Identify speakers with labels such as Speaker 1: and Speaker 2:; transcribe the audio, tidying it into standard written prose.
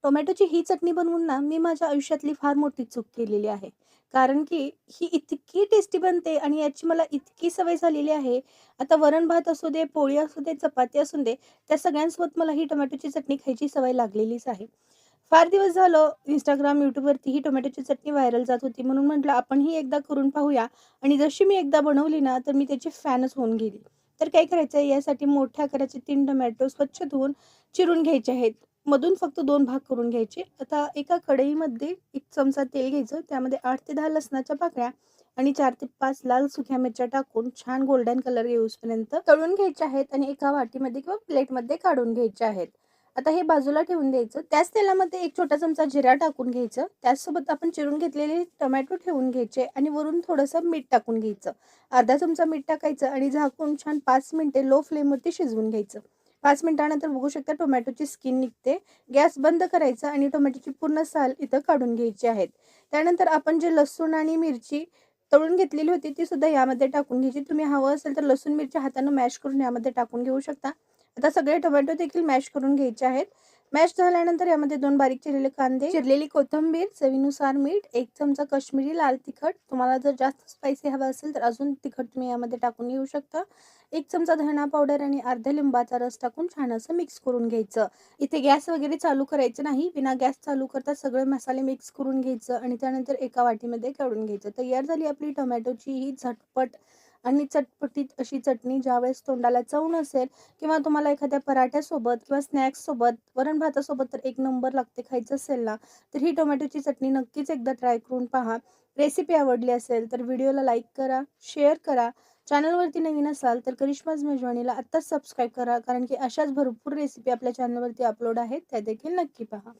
Speaker 1: टोमॅटोची ही चटणी बनवून ना, मी माझ्या आयुष्यातली फार मोठी चूक केलेली आहे. कारण की ही इतकी टेस्टी बनते आणि याची मला इतकी सवय झालेली आहे. आता वरण-भात असू दे, पोळी असू दे, चपाती असू दे, त्या सगळ्यांसोबत मला ही टोमॅटोची चटणी खायची सवय लागलेलीच आहे. फार दिवस झालं Instagram, YouTubeवरती ही टोमॅटोची चटणी व्हायरल जात होती. म्हणून म्हटलं आपणही एकदा करून पाहूया आणि जशी मी एकदा बनवली ना, तर मी त्याची फॅनच होऊन गेली. तर काय करायचं आहे, यासाठी मोठ्या आकाराचे 3 टोमॅटो स्वच्छ धुवून चिरून घ्यायचे आहेत. मधून फक्त 2 भाग करून घ्यायचे. आता एका कढईमध्ये 1 चमचा तेल घ्यायचं. त्यामध्ये 8 ते 10 लसणाच्या पाकळ्या आणि 4 ते 5 लाल सुक्या मिरच्या टाकून छान गोल्डन कलर येऊसपर्यंत तळून घ्यायच्या आहेत आणि एका वाटीमध्ये किंवा प्लेटमध्ये काढून घ्यायच्या आहेत. आता हे बाजूला ठेवून द्यायचं. त्याच तेलामध्ये 1 छोटा चमचा जिरा टाकून घ्यायचं. त्याचसोबत आपण चिरून घेतलेले टोमॅटो ठेवून घ्यायचे आणि वरून थोडंसं मीठ टाकून घ्यायचं. अर्धा चमचा मीठ टाकायचं आणि झाकून छान 5 मिनिटे लो फ्लेमवरती शिजवून घ्यायचं. 5 मिनिटानंतर बघू शकता टोमॅटोची स्किन निघते. गॅस बंद करायचा आणि टोमॅटोची पूर्ण साल इथं काढून घ्यायची आहेत. त्यानंतर आपण जे लसूण आणि मिरची तळून घेतलेली होती ती सुद्धा यामध्ये टाकून घ्यायची. तुम्ही हवं असेल तर लसूण मिरची हाताने मॅश करून यामध्ये टाकून घेऊ शकता. आता सगळे टोमॅटो देखील मॅश करून घ्यायचे आहेत. मॅश झाल्यानंतर यामध्ये 2 बारीक चिरलेले कांदे, चिरलेली कोथिंबीर, चवीनुसार मीठ, 1 चमचा काश्मीरी लाल तिखट. तुम्हाला जर जास्त स्पायसी हवं असेल तर अजून तिखट तुम्ही यामध्ये टाकून घेऊ शकता. 1 चमचा धना पावडर आणि अर्ध्या लिंबाचा रस टाकून छान असं मिक्स करून घ्यायचं. इथे गॅस वगैरे चालू करायचं नाही. विना गॅस चालू करता सगळे मसाले मिक्स करून घ्यायचं आणि त्यानंतर एका वाटीमध्ये काढून घ्यायचं. तयार झाली आपली टोमॅटोची ही झटपट आणि चटपटीत अशी चटणी. ज्यावेळेस तोंडाला चव नसेल किंवा तुम्हाला एखाद्या पराठ्यासोबत किंवा स्नॅक्ससोबत, वरण-भातासोबत तर एक नंबर लागते खायचं असेल ना, तर ही टोमॅटोची चटणी नक्कीच एकदा ट्राय करून पहा. रेसिपी आवडली असेल तर व्हिडिओला लाईक करा, शेअर करा. चॅनलवरती नवीन असाल तर करिश्माज मेजवानीला आत्ताच सबस्क्राईब करा. कारण की अशाच भरपूर रेसिपी आपल्या चॅनलवरती अपलोड आहेत. त्या देखील नक्की पहा.